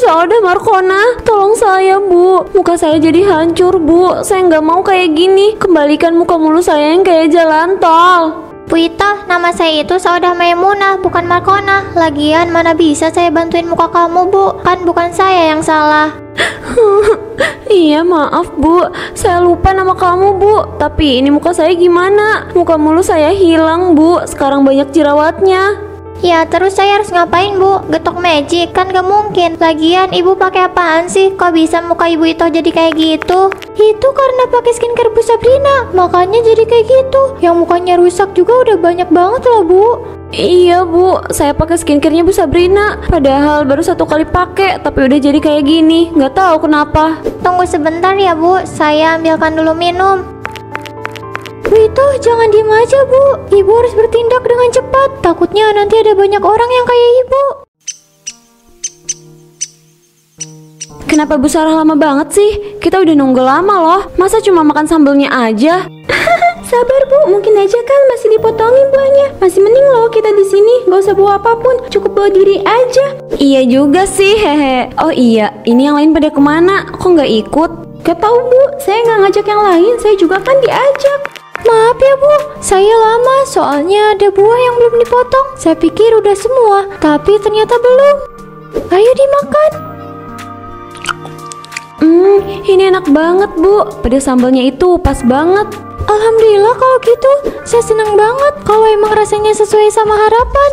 Saudah Markona, tolong saya Bu. Muka saya jadi hancur Bu. Saya nggak mau kayak gini. Kembalikan muka mulus saya yang kayak jalan tol. Bu Ito, nama saya itu Saudah Maimunah, bukan Markona. Lagian mana bisa saya bantuin muka kamu Bu, kan bukan saya yang salah. Iya maaf Bu, saya lupa nama kamu Bu. Tapi ini muka saya gimana? Muka mulus saya hilang Bu, sekarang banyak jerawatnya. Ya terus saya harus ngapain Bu? Getok magic? Kan gak mungkin. Lagian ibu pakai apaan sih? Kok bisa muka ibu itu jadi kayak gitu? Itu karena pakai skincare Bu Sabrina, makanya jadi kayak gitu. Yang mukanya rusak juga udah banyak banget loh Bu. Iya Bu, saya pakai skincarenya Bu Sabrina. Padahal baru 1 kali pakai, tapi udah jadi kayak gini. Nggak tahu kenapa. Tunggu sebentar ya Bu, saya ambilkan dulu minum. Bu itu jangan diem aja Bu, ibu harus bertindak dengan cepat. Takutnya nanti ada banyak orang yang kayak ibu. Kenapa Bu Sarah lama banget sih? Kita udah nunggu lama loh. Masa cuma makan sambelnya aja? Sabar Bu, mungkin aja kan masih dipotongin buahnya. Masih mending loh kita di sini, gak usah bawa apapun, cukup bawa diri aja. Iya juga sih, hehe. Oh iya, ini yang lain pada kemana? Kok nggak ikut? Gak tahu Bu, saya nggak ngajak yang lain, saya juga kan diajak. Maaf ya Bu, saya lama soalnya ada buah yang belum dipotong. Saya pikir udah semua, tapi ternyata belum. Ayo dimakan. Ini enak banget Bu. Pedas sambalnya itu pas banget. Alhamdulillah kalau gitu, saya senang banget kalau emang rasanya sesuai sama harapan.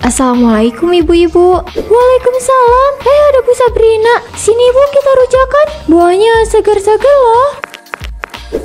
Assalamualaikum ibu-ibu. Waalaikumsalam. Ada Bu Sabrina. Sini Bu, kita rujakan. Buahnya segar-segar loh.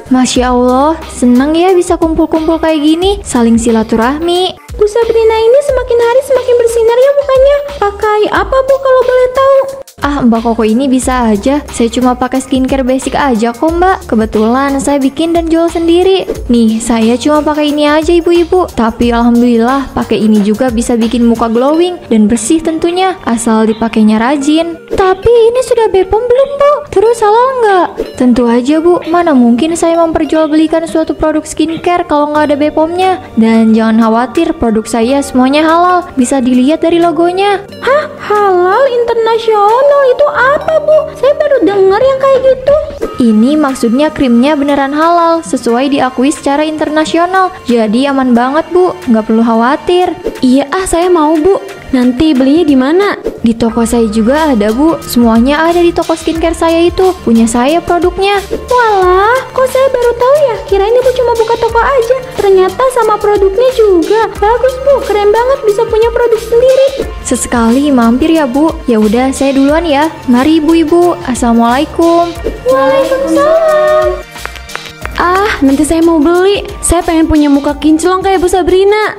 Masya Allah, senang ya bisa kumpul-kumpul kayak gini, saling silaturahmi. Bu Sabrina ini semakin hari semakin bersinar ya mukanya. Pakai apa Bu kalau boleh tahu? Mbak Koko ini bisa aja. Saya cuma pakai skincare basic aja kok Mbak. Kebetulan saya bikin dan jual sendiri. Nih, saya cuma pakai ini aja ibu-ibu. Tapi alhamdulillah pakai ini juga bisa bikin muka glowing dan bersih tentunya, asal dipakainya rajin. Tapi ini sudah BPOM belum Bu? Terus salah nggak? Tentu aja Bu, mana mungkin saya memperjualbelikan suatu produk skincare kalau nggak ada BPOM-nya. Dan jangan khawatir, produk saya semuanya halal. Bisa dilihat dari logonya. Hah? Halal internasional itu apa Bu? Saya baru dengar yang kayak gitu. Ini maksudnya krimnya beneran halal, sesuai diakui secara internasional. Jadi aman banget Bu, nggak perlu khawatir. Iya saya mau Bu. Nanti belinya di mana? Di toko saya juga ada Bu. Semuanya ada di toko skincare saya itu. Punya saya produknya. Walah, kok saya baru tahu ya? Kirain ibu cuma buka toko aja. Ternyata sama produknya juga. Bagus Bu, keren banget bisa punya produk sendiri. Sesekali mampir ya Bu. Ya udah, saya duluan ya. Mari ibu-ibu. Assalamualaikum. Waalaikumsalam. Nanti saya mau beli. Saya pengen punya muka kinclong kayak Bu Sabrina.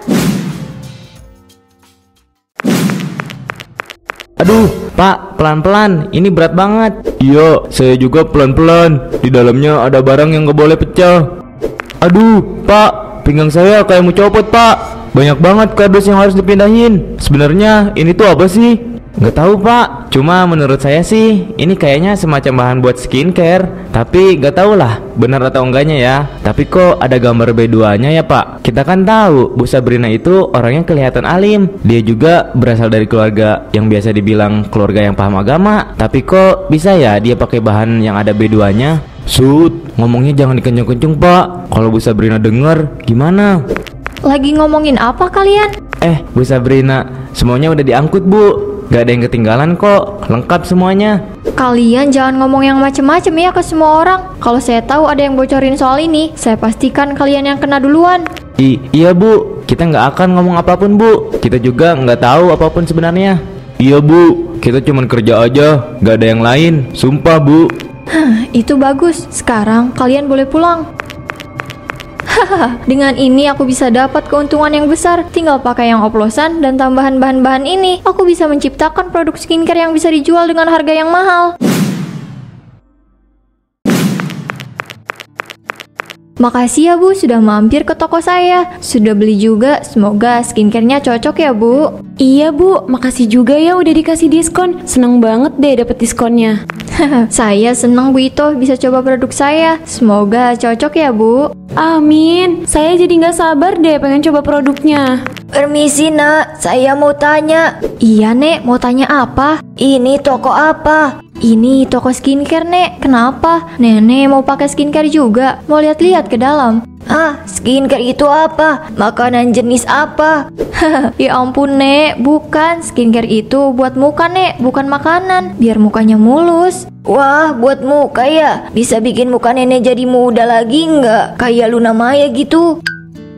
Aduh, Pak, pelan-pelan. Ini berat banget. Iya, saya juga pelan-pelan. Di dalamnya ada barang yang gak boleh pecah. Aduh, Pak, pinggang saya kayak mau copot, Pak. Banyak banget kardus yang harus dipindahin. Sebenarnya ini tuh apa sih? Nggak tahu Pak, cuma menurut saya sih ini kayaknya semacam bahan buat skincare. Tapi nggak tahu lah benar atau enggaknya ya. Tapi kok ada gambar B2-nya ya Pak? Kita kan tahu Bu Sabrina itu orangnya kelihatan alim. Dia juga berasal dari keluarga yang biasa dibilang keluarga yang paham agama. Tapi kok bisa ya dia pakai bahan yang ada B2-nya? Sud, ngomongnya jangan dikenceng-kenceng Pak. Kalau Bu Sabrina denger gimana? Lagi ngomongin apa kalian? Bu Sabrina, semuanya udah diangkut Bu. Gak ada yang ketinggalan kok, lengkap semuanya. Kalian jangan ngomong yang macem-macem ya ke semua orang. Kalau saya tahu ada yang bocorin soal ini, saya pastikan kalian yang kena duluan. Iya Bu, kita nggak akan ngomong apapun Bu. Kita juga nggak tahu apapun sebenarnya. Iya Bu, kita cuman kerja aja, nggak ada yang lain. Sumpah Bu. Itu bagus, sekarang kalian boleh pulang. Dengan ini aku bisa dapat keuntungan yang besar. Tinggal pakai yang oplosan dan tambahan bahan-bahan ini, aku bisa menciptakan produk skincare yang bisa dijual dengan harga yang mahal. Makasih ya Bu sudah mampir ke toko saya. Sudah beli juga, semoga skincare-nya cocok ya Bu. Iya Bu, makasih juga ya udah dikasih diskon. Seneng banget deh dapet diskonnya. Saya senang Bu Ito bisa coba produk saya. Semoga cocok ya Bu. Amin, saya jadi nggak sabar deh pengen coba produknya. Permisi nak, saya mau tanya. Iya Nek, mau tanya apa? Ini toko apa? Ini toko skincare Nek, kenapa? Nenek mau pakai skincare juga, mau lihat-lihat ke dalam. Ah, skincare itu apa? Makanan jenis apa? Ya ampun Nek, bukan. Skincare itu buat muka Nek, bukan makanan, biar mukanya mulus. Wah, buat muka ya? Bisa bikin muka nenek jadi muda lagi nggak? Kayak Luna Maya gitu.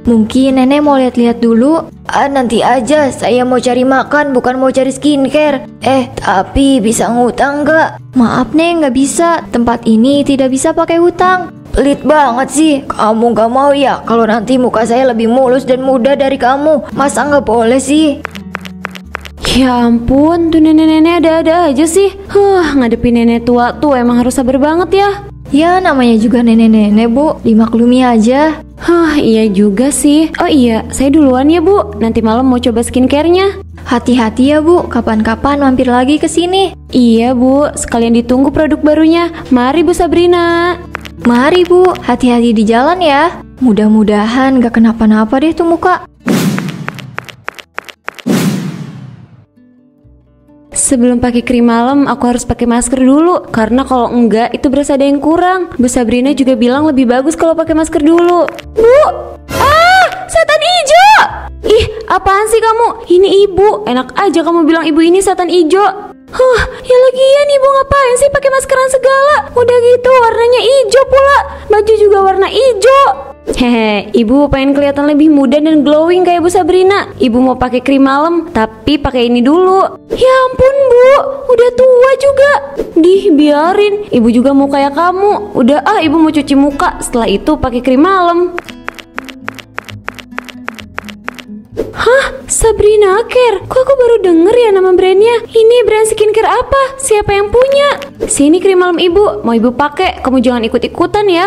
Mungkin Nenek mau lihat-lihat dulu. Ah, nanti aja, saya mau cari makan bukan mau cari skincare. Tapi bisa ngutang nggak? Maaf Nek, nggak bisa. Tempat ini tidak bisa pakai hutang. Pelit banget sih. Kamu nggak mau ya kalau nanti muka saya lebih mulus dan muda dari kamu? Masa nggak boleh sih? Ya ampun, tuh nenek-nenek ada-ada aja sih. Ngadepin nenek tua tuh emang harus sabar banget ya. Ya namanya juga nenek-nenek Bu, dimaklumi aja. Iya juga sih. Oh iya, saya duluan ya Bu. Nanti malam mau coba skincare-nya. Hati-hati ya Bu, kapan-kapan mampir lagi ke sini. Iya Bu, sekalian ditunggu produk barunya. Mari Bu Sabrina. Mari Bu, hati-hati di jalan ya. Mudah-mudahan gak kenapa-napa deh tuh muka. Sebelum pakai krim malam, aku harus pakai masker dulu. Karena kalau enggak, itu berasa ada yang kurang. Bu Sabrina juga bilang lebih bagus kalau pakai masker dulu. Bu! Setan hijau! Ih, apaan sih kamu? Ini ibu. Enak aja kamu bilang ibu ini setan hijau. Ya lagian ibu ngapain sih pakai maskeran segala? Udah gitu warnanya hijau pula. Baju juga warna hijau. Hehe, ibu pengen kelihatan lebih muda dan glowing kayak Bu Sabrina. Ibu mau pakai krim malam, tapi pakai ini dulu. Ya ampun Bu, udah tua juga. Biarin, ibu juga mau kayak kamu. Udah ibu mau cuci muka, setelah itu pakai krim malam. Sabrina Care, kok aku baru denger ya nama brandnya? Ini brand skincare apa? Siapa yang punya? Sini krim malam ibu, mau ibu pakai, kamu jangan ikut-ikutan ya.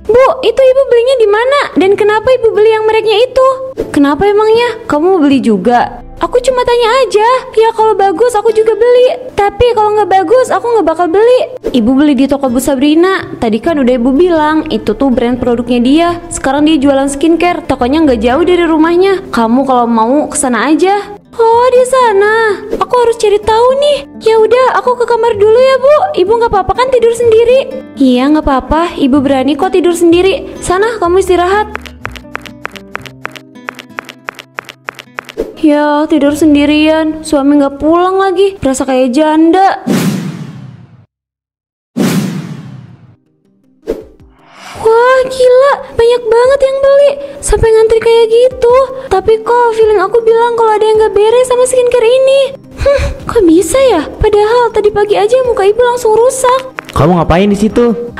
Bu, itu ibu belinya di mana? Dan kenapa ibu beli yang mereknya itu? Kenapa emangnya? Kamu mau beli juga? Aku cuma tanya aja. Ya kalau bagus aku juga beli. Tapi kalau nggak bagus aku nggak bakal beli. Ibu beli di toko Bu Sabrina. Tadi kan udah ibu bilang itu tuh brand produknya dia. Sekarang dia jualan skincare. Tokonya nggak jauh dari rumahnya. Kamu kalau mau kesana aja. Oh di sana. Aku harus cari tahu nih. Ya udah, aku ke kamar dulu ya Bu. Ibu nggak apa-apa kan tidur sendiri? Iya nggak apa-apa. Ibu berani kok tidur sendiri. Sana kamu istirahat. Ya tidur sendirian. Suami nggak pulang lagi. Berasa kayak janda. Wah gila, banyak banget yang beli. Sampai ngantri kayak gitu. Tapi kok feeling aku bilang kalau ada yang gak beres sama skincare ini. Kok bisa ya? Padahal tadi pagi aja muka ibu langsung rusak. Kamu ngapain di situ?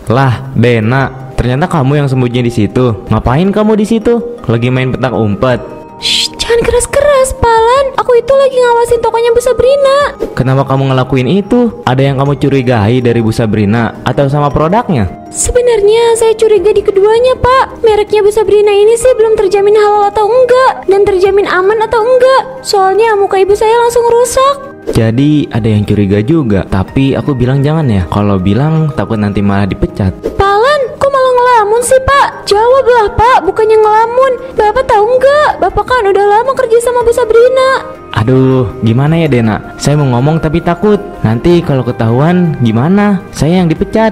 Lah, Dena, ternyata kamu yang sembunyi di situ. Ngapain kamu di situ? Lagi main petak umpet? Shh, jangan keras-keras, Palan. Aku itu lagi ngawasin tokonya Bu Sabrina. Kenapa kamu ngelakuin itu? Ada yang kamu curigai dari Bu Sabrina atau sama produknya? Sebenarnya saya curiga di keduanya, Pak. Mereknya Bu Sabrina ini sih belum terjamin halal atau enggak, dan terjamin aman atau enggak. Soalnya muka ibu saya langsung rusak. Jadi ada yang curiga juga. Tapi aku bilang jangan ya. Kalau bilang takut nanti malah dipecat. Palan, kok malah ngelamun sih, Pak? Jawablah, Pak, bukannya ngelamun. Bapak tahu enggak? Bapak kan udah lama kerja sama Bu Sabrina. Aduh, gimana ya Dena? Saya mau ngomong tapi takut. Nanti kalau ketahuan gimana? Saya yang dipecat.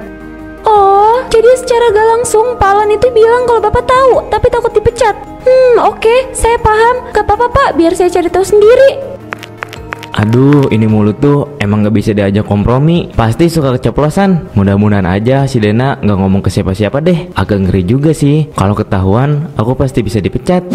Oh, jadi secara gak langsung Palan itu bilang kalau Bapak tahu, tapi takut dipecat. Oke, saya paham. Gak apa-apa, Pak, biar saya cari tahu sendiri. Aduh, ini mulut tuh emang gak bisa diajak kompromi. Pasti suka keceplosan. Mudah-mudahan aja si Dena gak ngomong ke siapa-siapa deh. Agak ngeri juga sih. Kalau ketahuan, aku pasti bisa dipecat.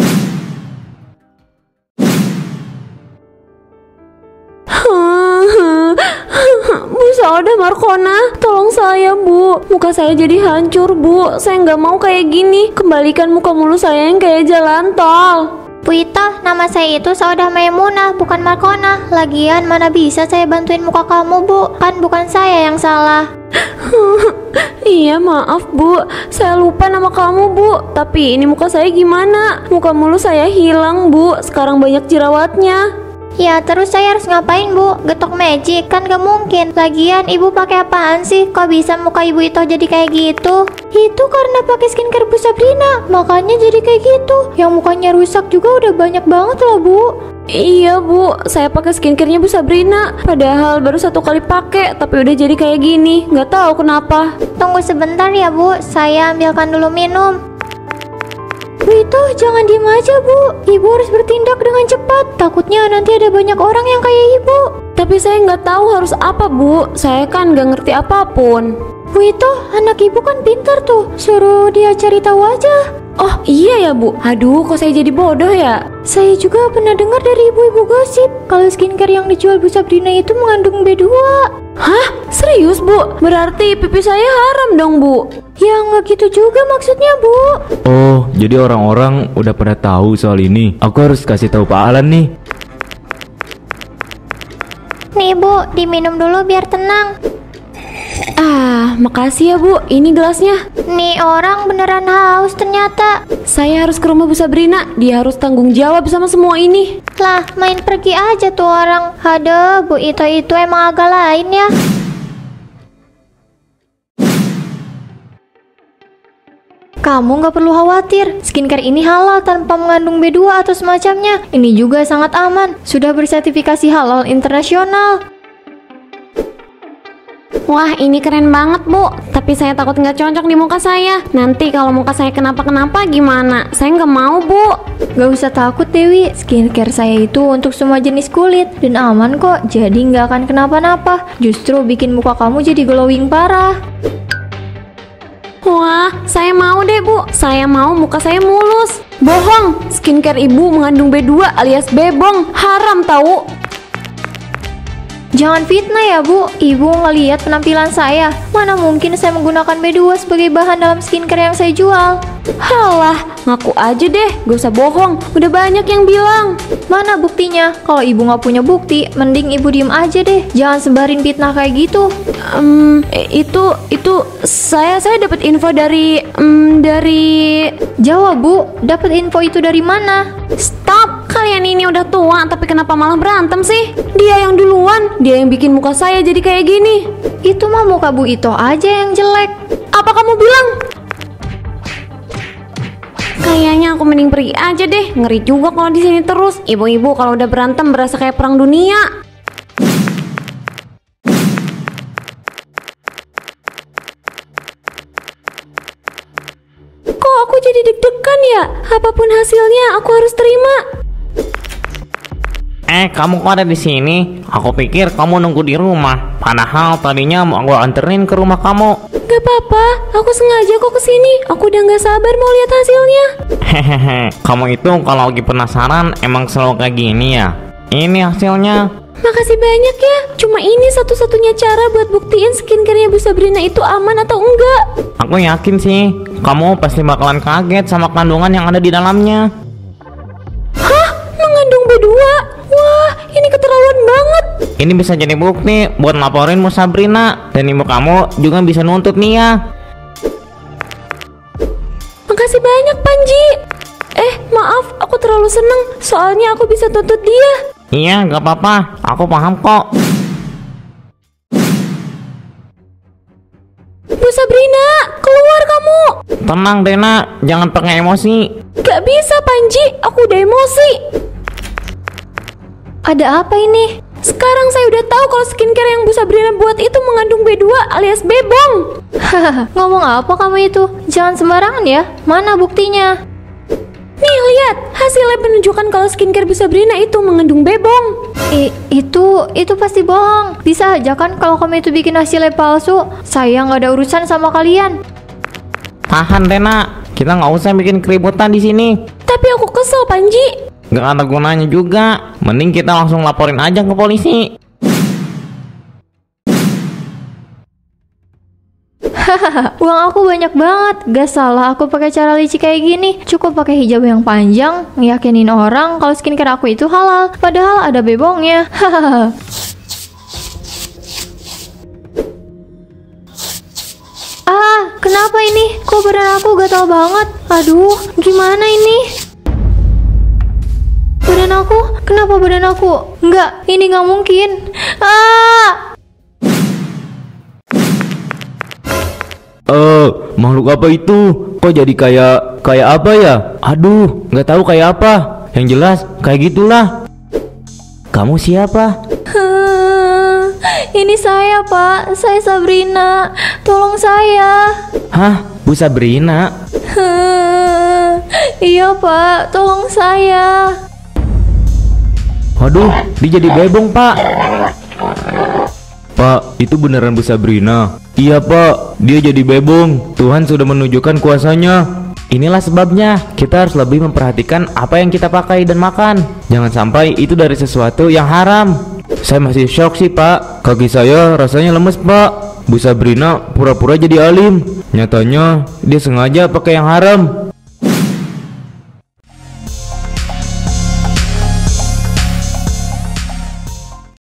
Bu Sauda Markona, tolong saya Bu. Muka saya jadi hancur Bu. Saya nggak mau kayak gini. Kembalikan muka mulu saya yang kayak jalan tol. Bu Ita, nama saya itu Saudah Maimunah, bukan Markona. Lagian mana bisa saya bantuin muka kamu Bu? Kan bukan saya yang salah. Iya maaf Bu, saya lupa nama kamu Bu. Tapi ini muka saya gimana? Muka mulu saya hilang Bu, sekarang banyak jerawatnya. Ya terus saya harus ngapain Bu? Getok magic? Kan gak mungkin. Lagian ibu pakai apaan sih? Kok bisa muka ibu itu jadi kayak gitu? Itu karena pakai skincare Bu Sabrina, makanya jadi kayak gitu. Yang mukanya rusak juga udah banyak banget loh Bu. Iya Bu, saya pakai skincarenya Bu Sabrina. Padahal baru 1 kali pakai, tapi udah jadi kayak gini. Nggak tahu kenapa. Tunggu sebentar ya Bu, saya ambilkan dulu minum. Bu itu jangan diem aja Bu, ibu harus bertindak dengan cepat. Takutnya nanti ada banyak orang yang kayak ibu. Tapi saya nggak tahu harus apa Bu, saya kan nggak ngerti apapun. Bu itu anak ibu kan pintar tuh, suruh dia cari tahu aja. Oh iya ya Bu, aduh kok saya jadi bodoh ya. Saya juga pernah dengar dari ibu-ibu gosip kalau skincare yang dijual Bu Sabrina itu mengandung B2. Hah? Serius Bu? Berarti pipi saya haram dong Bu? Ya nggak gitu juga maksudnya Bu. Oh, jadi orang-orang udah pada tahu soal ini. Aku harus kasih tahu Pak Alan nih. Nih Bu, diminum dulu biar tenang. Ah, makasih ya Bu, ini gelasnya. Nih orang beneran haus ternyata. Saya harus ke rumah Bu Sabrina, dia harus tanggung jawab sama semua ini. Lah, main pergi aja tuh orang. Aduh, Bu itu emang agak lain ya. Kamu nggak perlu khawatir, skincare ini halal tanpa mengandung B2 atau semacamnya. Ini juga sangat aman, sudah bersertifikasi halal internasional. Wah, ini keren banget Bu, tapi saya takut nggak cocok di muka saya. Nanti kalau muka saya kenapa-kenapa gimana? Saya nggak mau Bu. Gak usah takut Dewi, skincare saya itu untuk semua jenis kulit dan aman kok, jadi nggak akan kenapa-napa. Justru bikin muka kamu jadi glowing parah. Wah, saya mau deh Bu, saya mau muka saya mulus. Bohong, skincare ibu mengandung B2 alias bebong, haram tahu. Jangan fitnah ya Bu, ibu ngelihat penampilan saya. Mana mungkin saya menggunakan B2 sebagai bahan dalam skincare yang saya jual. Halah, ngaku aja deh, gak usah bohong, udah banyak yang bilang. Mana buktinya? Kalau ibu nggak punya bukti, mending ibu diem aja deh. Jangan sebarin fitnah kayak gitu. Itu saya dapat info dari Jawab Bu, dapat info itu dari mana? Stop, kalian ini udah tua tapi kenapa malah berantem sih? Dia yang duluan, dia yang bikin muka saya jadi kayak gini. Itu mah muka Bu Ito aja yang jelek. Apa kamu bilang? Kayaknya aku mending pergi aja deh. Ngeri juga kalau di sini terus. Ibu-ibu kalau udah berantem berasa kayak perang dunia. Kok aku jadi deg-degan ya? Apapun hasilnya aku harus terima. Kamu kok ada di sini? Aku pikir kamu nunggu di rumah. Padahal tadinya mau aku anterin ke rumah kamu. Gak apa-apa, aku sengaja kok kesini. Aku udah gak sabar mau lihat hasilnya. Hehehe, kamu itu kalau lagi penasaran emang selalu kayak gini ya? Ini hasilnya. Makasih banyak ya. Cuma ini satu-satunya cara buat buktiin skincare-nya Bu Sabrina itu aman atau enggak. Aku yakin sih, kamu pasti bakalan kaget sama kandungan yang ada di dalamnya. Hah? Mengandung B2? Wah, ini keterlaluan banget. Ini bisa jadi bukti buat laporin Bu Sabrina. Dan ibu kamu juga bisa nuntut nih ya. Makasih banyak Panji. Maaf, aku terlalu seneng. Soalnya aku bisa tuntut dia. Iya, gak apa-apa, aku paham kok. Bu Sabrina, keluar kamu. Tenang Dena, jangan pakai emosi. Gak bisa Panji, aku udah emosi. Ada apa ini? Sekarang saya udah tahu kalau skincare yang Bu Sabrina buat itu mengandung B2 alias bebong. Hahaha, ngomong apa kamu itu? Jangan sembarangan ya. Mana buktinya? Nih lihat, hasilnya menunjukkan kalau skincare Bu Sabrina itu mengandung bebong. Itu pasti bohong. Bisa aja kan kalau kamu itu bikin hasilnya palsu. Saya nggak ada urusan sama kalian. Tahan Dena, kita nggak usah bikin keributan di sini. Tapi aku kesel Panji. Gak ada gunanya juga. Mending kita langsung laporin aja ke polisi. Hahaha, uang aku banyak banget. Gak salah aku pakai cara licik kayak gini. Cukup pakai hijab yang panjang, ngeyakinin orang kalau skincare aku itu halal. Padahal ada bebongnya. Hahaha. Kenapa ini? Kok badan aku gatal banget? Aduh, gimana ini? Badan aku? Kenapa badan aku? Enggak, ini nggak mungkin. Makhluk apa itu? Kok jadi kayak apa ya? Aduh, nggak tahu kayak apa. Yang jelas kayak gitulah. Kamu siapa? Ini saya, Pak. Saya Sabrina. Tolong saya. Hah? Bu Sabrina? Iya, Pak. Tolong saya. Waduh, dia jadi bebong, Pak. Pak, itu beneran Bu Sabrina? Iya, Pak. Dia jadi bebong. Tuhan sudah menunjukkan kuasanya. Inilah sebabnya kita harus lebih memperhatikan apa yang kita pakai dan makan. Jangan sampai itu dari sesuatu yang haram. Saya masih shock sih, Pak. Kaki saya rasanya lemes, Pak. Bu Sabrina pura-pura jadi alim. Nyatanya dia sengaja pakai yang haram.